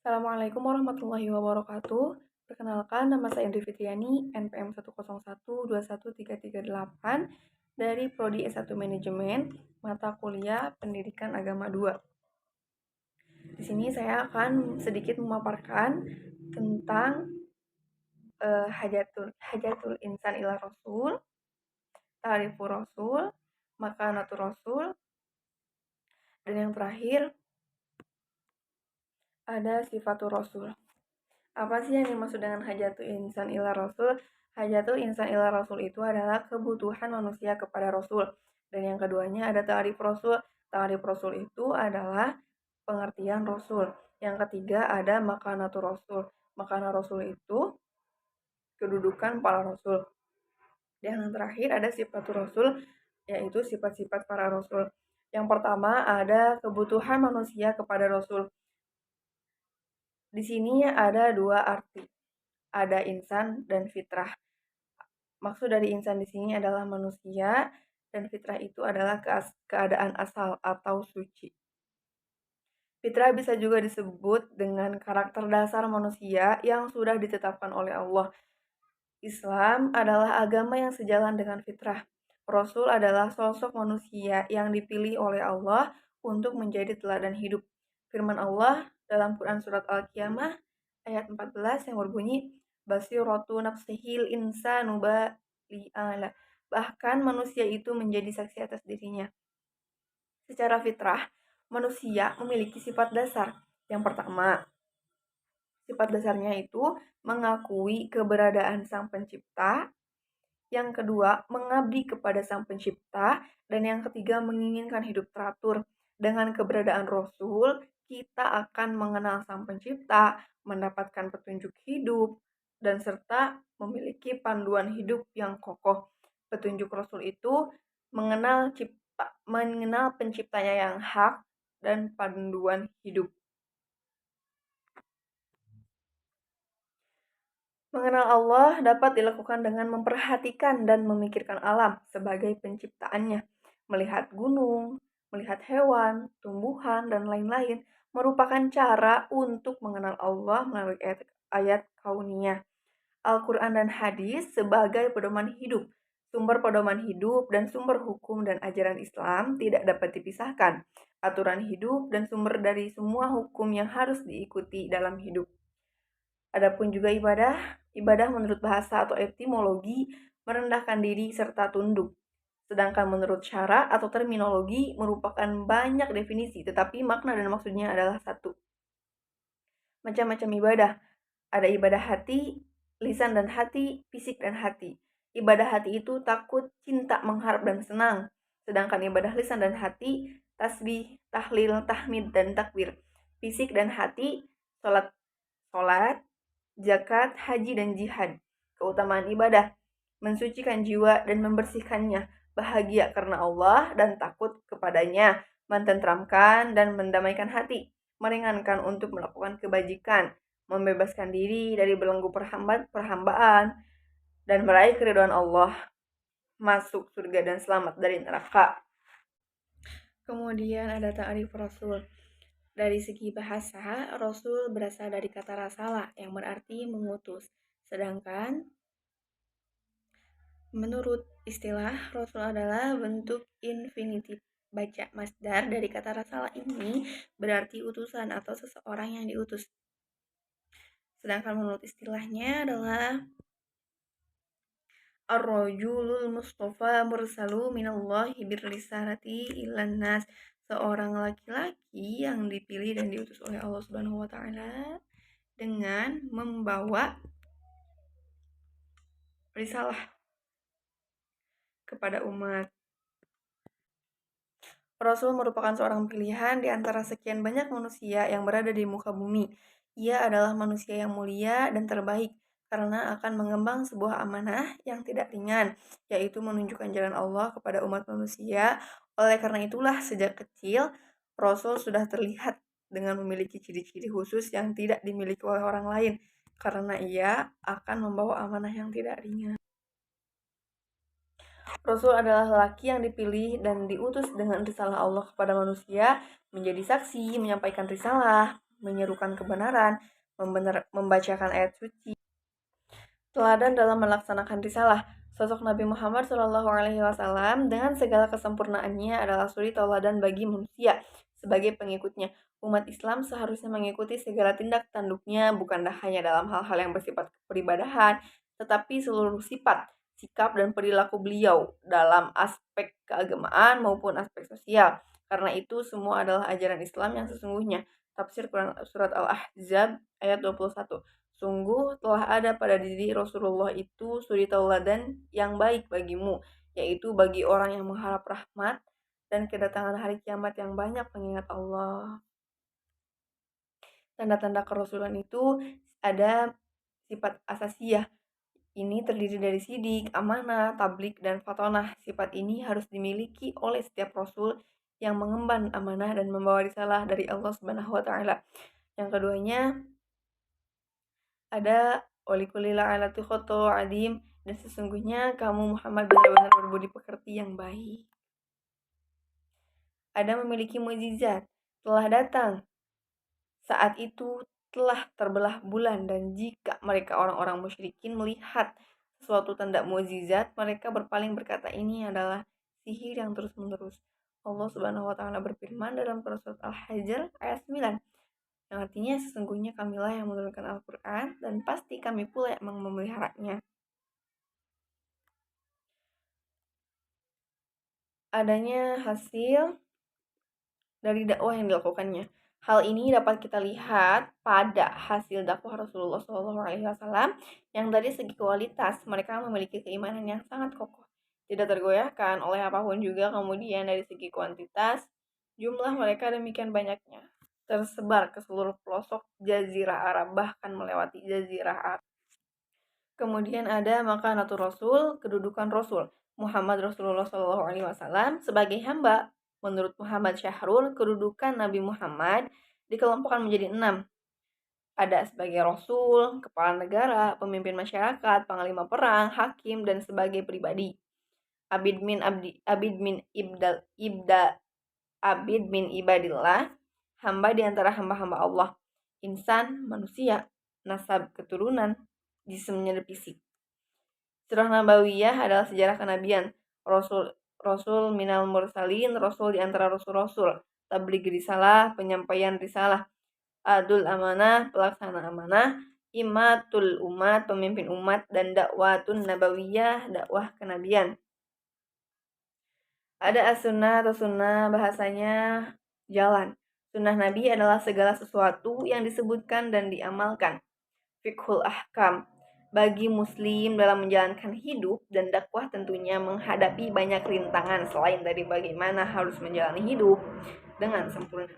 Assalamualaikum warahmatullahi wabarakatuh. Perkenalkan, nama saya Indri Fitriani, NPM 101213338 dari Prodi S1 Manajemen, mata kuliah Pendidikan Agama 2. Di sini saya akan sedikit memaparkan tentang Hajatul Insan ila Rasul, Ta'rifur Rasul, Makanatur Rasul, dan yang terakhir ada Sifatur Rasul. Apa sih yang dimaksud dengan hajatul insan ila rasul? Hajatul insan ila rasul itu adalah kebutuhan manusia kepada rasul. Dan yang keduanya ada ta'rif rasul. Ta'rif rasul itu adalah pengertian rasul. Yang ketiga ada makanatul rasul. Makana rasul itu kedudukan para rasul. Dan yang terakhir ada sifatul rasul, yaitu sifat-sifat para rasul. Yang pertama ada kebutuhan manusia kepada rasul. Di sini ada dua arti. Ada insan dan fitrah. Maksud dari insan di sini adalah manusia dan fitrah itu adalah keadaan asal atau suci. Fitrah bisa juga disebut dengan karakter dasar manusia yang sudah ditetapkan oleh Allah. Islam adalah agama yang sejalan dengan fitrah. Rasul adalah sosok manusia yang dipilih oleh Allah untuk menjadi teladan hidup. Firman Allah dalam Quran Surat Al-Qiyamah ayat 14 yang berbunyi, Basiratu nafsihil insanu bali'ala. Bahkan manusia itu menjadi saksi atas dirinya. Secara fitrah, manusia memiliki sifat dasar. Yang pertama, sifat dasarnya itu mengakui keberadaan Sang Pencipta. Yang kedua, mengabdi kepada Sang Pencipta. Dan yang ketiga, menginginkan hidup teratur. Dengan keberadaan Rasul, kita akan mengenal Sang Pencipta, mendapatkan petunjuk hidup, dan serta memiliki panduan hidup yang kokoh. Petunjuk Rasul itu mengenal penciptanya yang hak dan panduan hidup. Mengenal Allah dapat dilakukan dengan memperhatikan dan memikirkan alam sebagai penciptaannya. Melihat gunung, melihat hewan, tumbuhan, dan lain-lain merupakan cara untuk mengenal Allah melalui ayat kauniyah. Al-Quran dan hadis sebagai pedoman hidup. Sumber pedoman hidup dan sumber hukum dan ajaran Islam tidak dapat dipisahkan. Aturan hidup dan sumber dari semua hukum yang harus diikuti dalam hidup. Adapun juga ibadah menurut bahasa atau etimologi merendahkan diri serta tunduk. Sedangkan menurut syara atau terminologi merupakan banyak definisi, tetapi makna dan maksudnya adalah satu. Macam-macam ibadah. Ada ibadah hati, lisan dan hati, fisik dan hati. Ibadah hati itu takut, cinta, mengharap, dan senang. Sedangkan ibadah lisan dan hati, tasbih, tahlil, tahmid, dan takbir. Fisik dan hati, sholat, zakat, haji, dan jihad. Keutamaan ibadah, mensucikan jiwa dan membersihkannya, bahagia karena Allah dan takut kepadanya, mententeramkan dan mendamaikan hati, meringankan untuk melakukan kebajikan, membebaskan diri dari belenggu perhambaan, dan meraih keridhaan Allah, masuk surga dan selamat dari neraka. Kemudian ada ta'rif Rasul. Dari segi bahasa, Rasul berasal dari kata rasalah yang berarti mengutus. Sedangkan menurut istilah, Rasul adalah bentuk infinitif baca masdar dari kata rasalah ini berarti utusan atau seseorang yang diutus. Sedangkan menurut istilahnya adalah Ar-rajulul mustafa mursalu minallahi birrisalati ilan nas. Seorang laki-laki yang dipilih dan diutus oleh Allah Subhanahu wa taala dengan membawa risalah kepada umat. Rasul merupakan seorang pilihan di antara sekian banyak manusia yang berada di muka bumi. Ia adalah manusia yang mulia dan terbaik karena akan mengemban sebuah amanah yang tidak ringan, yaitu menunjukkan jalan Allah kepada umat manusia. Oleh karena itulah sejak kecil Rasul sudah terlihat dengan memiliki ciri-ciri khusus yang tidak dimiliki oleh orang lain, karena ia akan membawa amanah yang tidak ringan. Rasul adalah lelaki yang dipilih dan diutus dengan risalah Allah kepada manusia, menjadi saksi, menyampaikan risalah, menyerukan kebenaran, membacakan ayat suci. Teladan dalam melaksanakan risalah. Sosok Nabi Muhammad SAW dengan segala kesempurnaannya adalah suri tauladan bagi manusia sebagai pengikutnya. Umat Islam seharusnya mengikuti segala tindak tanduknya, bukan hanya dalam hal-hal yang bersifat peribadahan, tetapi seluruh sifat, sikap, dan perilaku beliau dalam aspek keagamaan maupun aspek sosial. Karena itu semua adalah ajaran Islam yang sesungguhnya. Tafsir Quran Surat Al-Ahzab ayat 21. Sungguh telah ada pada diri Rasulullah itu suri tauladan yang baik bagimu, yaitu bagi orang yang mengharap rahmat dan kedatangan hari kiamat yang banyak mengingat Allah. Tanda-tanda kerasulan itu ada sifat asasiyah. Ini terdiri dari sidik, amanah, tablik, dan fatonah. Sifat ini harus dimiliki oleh setiap rasul yang mengemban amanah dan membawa risalah dari Allah Subhanahu wa taala. Yang keduanya ada walikulli la'alati khoto adim, dan sesungguhnya kamu Muhammad benar-benar berbudi pekerti yang baik. Ada memiliki mukjizat, telah datang. Saat itu telah terbelah bulan, dan jika mereka orang-orang musyrikin melihat suatu tanda mukjizat, mereka berpaling berkata ini adalah sihir yang terus-menerus. Allah Subhanahu wa taala berfirman dalam surat Al-Hijr ayat 9. Yang artinya sesungguhnya kamilah yang menurunkan Al-Quran dan pasti kami pula yang memeliharanya. Adanya hasil dari dakwah yang dilakukannya. Hal ini dapat kita lihat pada hasil dakwah Rasulullah SAW yang dari segi kualitas mereka memiliki keimanan yang sangat kokoh, tidak tergoyahkan oleh apapun juga. Kemudian dari segi kuantitas, jumlah mereka demikian banyaknya, tersebar ke seluruh pelosok Jazirah Arab, bahkan melewati Jazirah Arab. Kemudian ada makanatul Rasul, kedudukan Rasul. Muhammad Rasulullah SAW sebagai hamba. Menurut Muhammad Syahrul, kedudukan Nabi Muhammad dikelompokkan menjadi 6. Ada sebagai Rasul, kepala negara, pemimpin masyarakat, panglima perang, hakim, dan sebagai pribadi. Abid min ibadillah, hamba di antara hamba-hamba Allah. Insan, manusia, nasab, keturunan, jismnya fisik. Sirah Nabawiyah adalah sejarah kenabian. Rasul minal mursalin, rasul di antara rasul-rasul. Tabligh risalah, penyampaian risalah. Adul amanah, pelaksana amanah. Imatul umat, pemimpin umat. Dan dakwatun nabawiyah, dakwah kenabian. Ada as-sunnah atau sunnah, bahasanya jalan. Sunnah Nabi adalah segala sesuatu yang disebutkan dan diamalkan. Fiqhul ahkam, bagi muslim dalam menjalankan hidup dan dakwah tentunya menghadapi banyak rintangan selain dari bagaimana harus menjalani hidup dengan sempurna.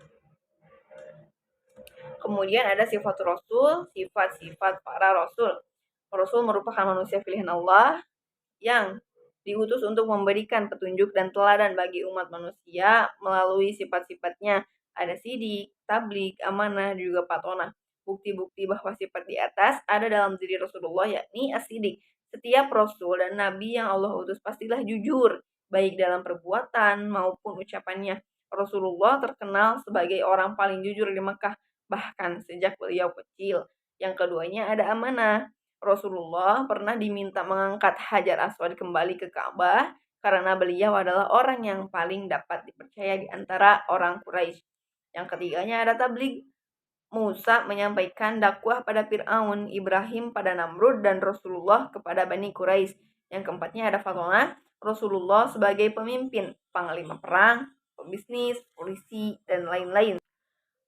Kemudian ada sifat Rasul, sifat-sifat para Rasul. Rasul merupakan manusia pilihan Allah yang diutus untuk memberikan petunjuk dan teladan bagi umat manusia melalui sifat-sifatnya. Ada sidik, tablik, amanah, juga patonah. Bukti-bukti bahwa sifat di atas ada dalam diri Rasulullah, yakni as-sidik. Setiap Rasul dan Nabi yang Allah utus pastilah jujur, baik dalam perbuatan maupun ucapannya. Rasulullah terkenal sebagai orang paling jujur di Mekah, bahkan sejak beliau kecil. Yang keduanya ada amanah. Rasulullah pernah diminta mengangkat Hajar Aswad kembali ke Ka'bah karena beliau adalah orang yang paling dapat dipercaya di antara orang Quraisy. Yang ketiganya ada tabligh. Musa menyampaikan dakwah pada Fir'aun, Ibrahim pada Namrud, dan Rasulullah kepada Bani Quraisy. Yang keempatnya ada fatonah. Rasulullah sebagai pemimpin, panglima perang, pebisnis, polisi, dan lain-lain.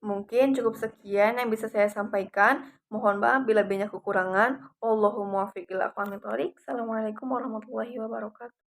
Mungkin cukup sekian yang bisa saya sampaikan. Mohon maaf bila banyak kekurangan. Wallahul muwaffiq ila aqwamit thoriq. Assalamualaikum warahmatullahi wabarakatuh.